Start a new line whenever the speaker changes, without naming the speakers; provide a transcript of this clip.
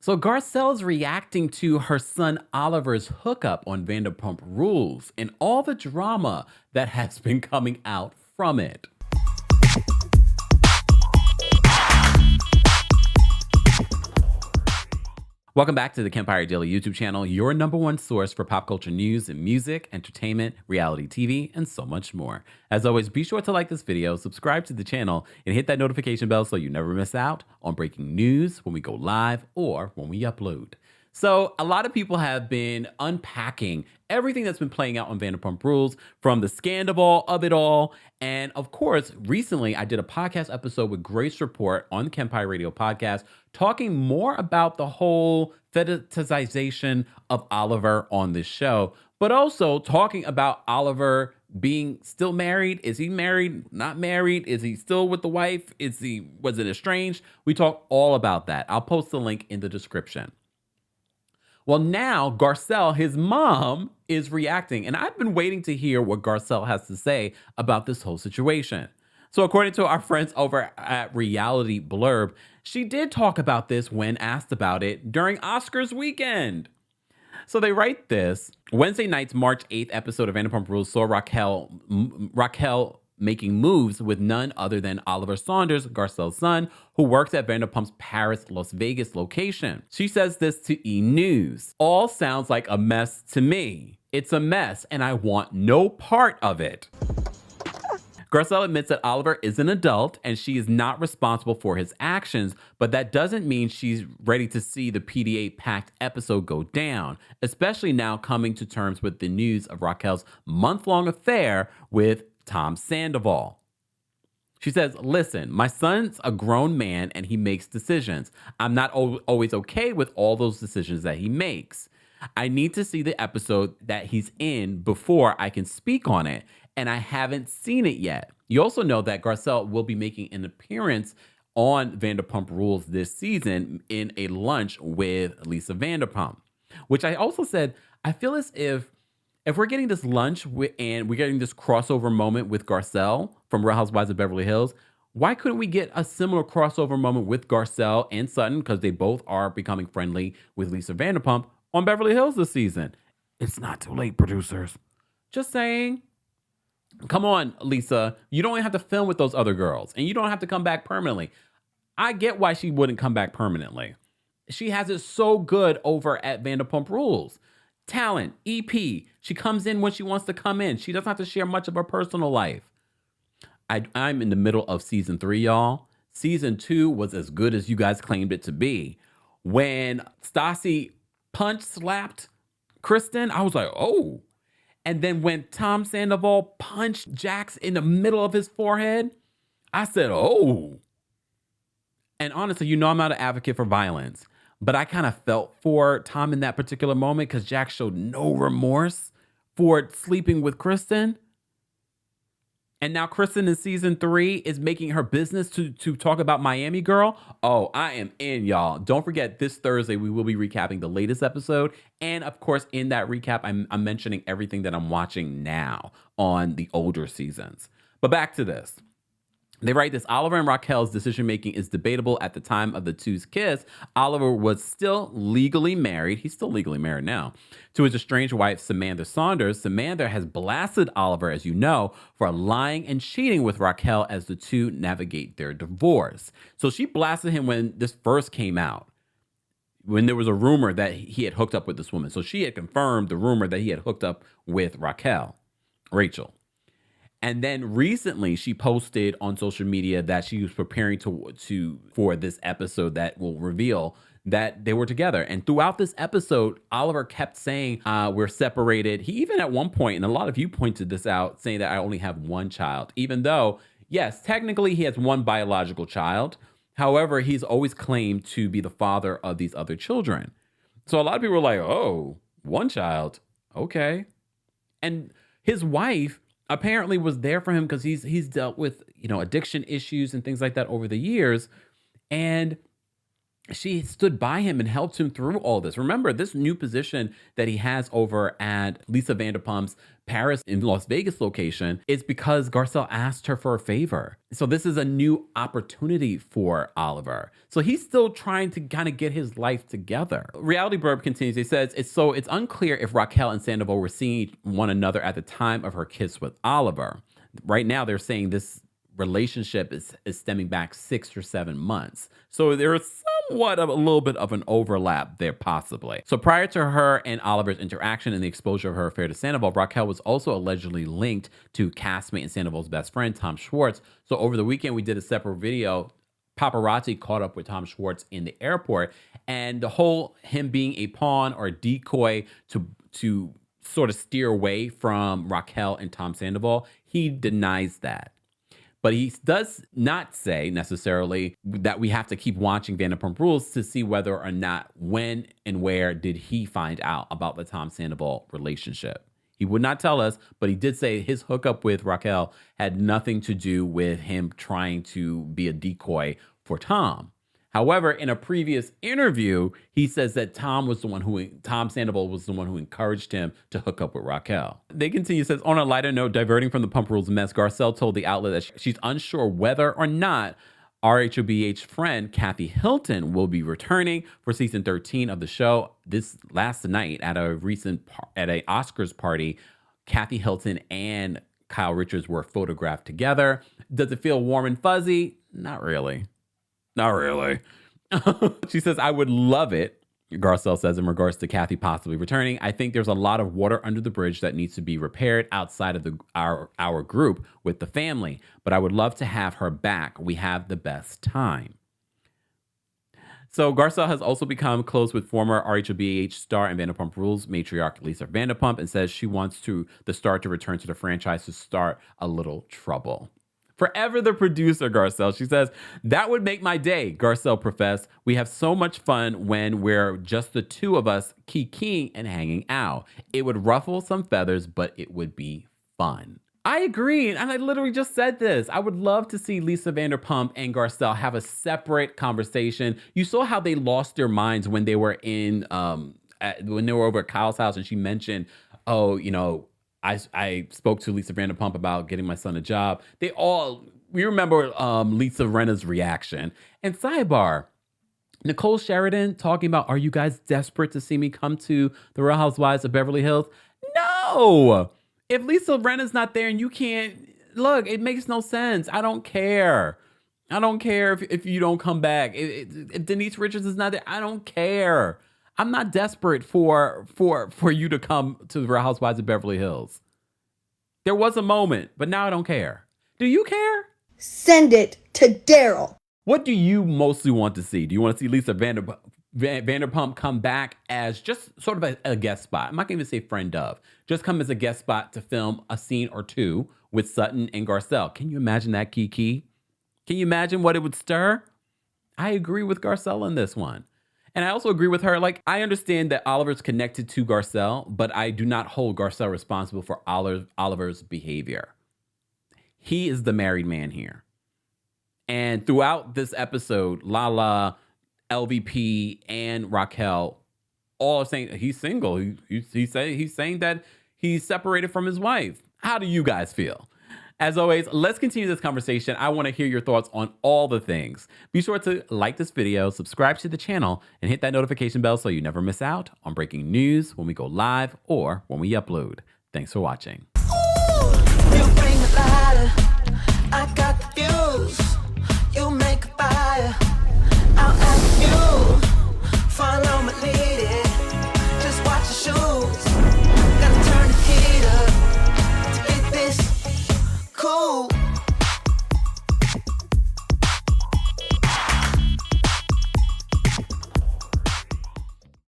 So Garcelle's reacting to her son Oliver's hookup on Vanderpump Rules and all the drama that has been coming out from it. Welcome back to the Kempire Daily YouTube channel, your number one source for pop culture news and music, entertainment, reality TV, and so much more. As always, be sure to like this video, subscribe to the channel, and hit that notification bell so you never miss out on breaking news when we go live or when we upload. So a lot of people have been unpacking everything that's been playing out on Vanderpump Rules, from the scandal of it all. And of course, recently I did a podcast episode with Grace Report on the Kempire Radio podcast, talking more about the whole fetishization of Oliver on this show, but also talking about Oliver being still married. Is he married? Not married? Is he still with the wife? Was it estranged? We talk all about that. I'll post the link in the description. Well, now Garcelle, his mom, is reacting, and I've been waiting to hear what Garcelle has to say about this whole situation. So according to our friends over at Reality Blurb, she did talk about this when asked about it during Oscars weekend. So they write this: Wednesday night's March 8th episode of Vanderpump Rules saw Raquel making moves with none other than Oliver Saunders, Garcelle's son, who works at Vanderpump's Paris, Las Vegas location. She says this to E! News. "All sounds like a mess to me. It's a mess, and I want no part of it." Garcelle admits that Oliver is an adult and she is not responsible for his actions, but that doesn't mean she's ready to see the PDA-packed episode go down, especially now coming to terms with the news of Raquel's month-long affair with Tom Sandoval. She says, "Listen, my son's a grown man and he makes decisions. I'm not always okay with all those decisions that he makes. I need to see the episode that he's in before I can speak on it, and I haven't seen it yet." You also know that Garcelle will be making an appearance on Vanderpump Rules this season in a lunch with Lisa Vanderpump, which I also said, I feel as if we're getting this lunch and we're getting this crossover moment with Garcelle from Real Housewives of Beverly Hills, why couldn't we get a similar crossover moment with Garcelle and Sutton, because they both are becoming friendly with Lisa Vanderpump, on Beverly Hills this season? It's not too late, producers. Just saying. Come on, Lisa. You don't have to film with those other girls, and you don't have to come back permanently. I get why she wouldn't come back permanently. She has it so good over at Vanderpump Rules. Talent, EP. She comes in when she wants to come in. She doesn't have to share much of her personal life. I'm in the middle of season 3, y'all. Season 2 was as good as you guys claimed it to be. When Stassi punch slapped Kristen, I was like, oh. And then when Tom Sandoval punched Jax in the middle of his forehead, I said, oh. And honestly, you know I'm not an advocate for violence, but I kind of felt for Tom in that particular moment because Jax showed no remorse for sleeping with Kristen. And now Kristen in season 3 is making her business to talk about Miami Girl. Oh, I am in, y'all. Don't forget, this Thursday, we will be recapping the latest episode. And of course, in that recap, I'm mentioning everything that I'm watching now on the older seasons. But back to this. They write this: Oliver and Raquel's decision-making is debatable. At the time of the two's kiss, Oliver was still legally married. He's still legally married now to his estranged wife, Samantha Saunders. Samantha has blasted Oliver, as you know, for lying and cheating with Raquel as the two navigate their divorce. So she blasted him when this first came out, when there was a rumor that he had hooked up with this woman. So she had confirmed the rumor that he had hooked up with Rachel. And then recently she posted on social media that she was preparing for this episode that will reveal that they were together. And throughout this episode, Oliver kept saying, we're separated. He even at one point, and a lot of you pointed this out, saying that I only have one child, even though, yes, technically he has one biological child. However, he's always claimed to be the father of these other children. So a lot of people were like, oh, one child. Okay. And his wife apparently was there for him because he's dealt with, addiction issues and things like that over the years. And she stood by him and helped him through all this. Remember, this new position that he has over at Lisa Vanderpump's Paris in Las Vegas location is because Garcelle asked her for a favor. So this is a new opportunity for Oliver. So he's still trying to kind of get his life together. Reality Blurb continues. He says, it's unclear if Raquel and Sandoval were seeing one another at the time of her kiss with Oliver. Right now, they're saying this relationship is stemming back 6 or 7 months. So there is somewhat of a little bit of an overlap there, possibly. So prior to her and Oliver's interaction and the exposure of her affair to Sandoval, Raquel was also allegedly linked to castmate and Sandoval's best friend, Tom Schwartz. So over the weekend, we did a separate video. Paparazzi caught up with Tom Schwartz in the airport, and the whole him being a pawn or a decoy to sort of steer away from Raquel and Tom Sandoval, he denies that. But he does not say necessarily that we have to keep watching Vanderpump Rules to see whether or not when and where did he find out about the Tom Sandoval relationship. He would not tell us, but he did say his hookup with Raquel had nothing to do with him trying to be a decoy for Tom. However, in a previous interview, he says that Tom Sandoval was the one who encouraged him to hook up with Raquel. They continue, says, on a lighter note, diverting from the Pump Rules mess, Garcelle told the outlet that she's unsure whether or not RHOBH friend Kathy Hilton will be returning for season 13 of the show. This last night at a Oscars party, Kathy Hilton and Kyle Richards were photographed together. Does it feel warm and fuzzy? Not really. Not really. She says, I would love it, Garcelle says, in regards to Kathy possibly returning. I think there's a lot of water under the bridge that needs to be repaired outside of our group with the family. But I would love to have her back. We have the best time. So Garcelle has also become close with former RHOBH star and Vanderpump Rules matriarch Lisa Vanderpump and says she wants the star to return to the franchise to start a little trouble. Forever the producer, Garcelle. She says, that would make my day, Garcelle professed. We have so much fun when we're just the two of us kikiing and hanging out. It would ruffle some feathers, but it would be fun. I agree. And I literally just said this. I would love to see Lisa Vanderpump and Garcelle have a separate conversation. You saw how they lost their minds when they were when they were over at Kyle's house and she mentioned, oh, you know, I spoke to Lisa Vanderpump about getting my son a job. We remember Lisa Rinna's reaction. And sidebar, Nicole Sheridan talking about, are you guys desperate to see me come to the Real Housewives of Beverly Hills? No! If Lisa Rinna's not there and you can't, look, it makes no sense. I don't care. I don't care if you don't come back. If Denise Richards is not there, I don't care. I'm not desperate for you to come to the Real Housewives of Beverly Hills. There was a moment, but now I don't care. Do you care?
Send it to Daryl.
What do you mostly want to see? Do you want to see Lisa Vanderpump come back as just sort of a guest spot? I'm not going to even say friend of. Just come as a guest spot to film a scene or two with Sutton and Garcelle. Can you imagine that, Kiki? Can you imagine what it would stir? I agree with Garcelle on this one. And I also agree with her. Like, I understand that Oliver's connected to Garcelle, but I do not hold Garcelle responsible for Oliver's behavior. He is the married man here. And throughout this episode, Lala, LVP, and Raquel all are saying he's single. He's saying that he's separated from his wife. How do you guys feel? As always, let's continue this conversation. I want to hear your thoughts on all the things. Be sure to like this video, subscribe to the channel, and hit that notification bell so you never miss out on breaking news when we go live or when we upload. Thanks for watching.
You bring the lighter, I got the fuse. You make a fire, I'll ask you. Follow my lead, just watch your shoes. Gotta turn the heat up to get this cool.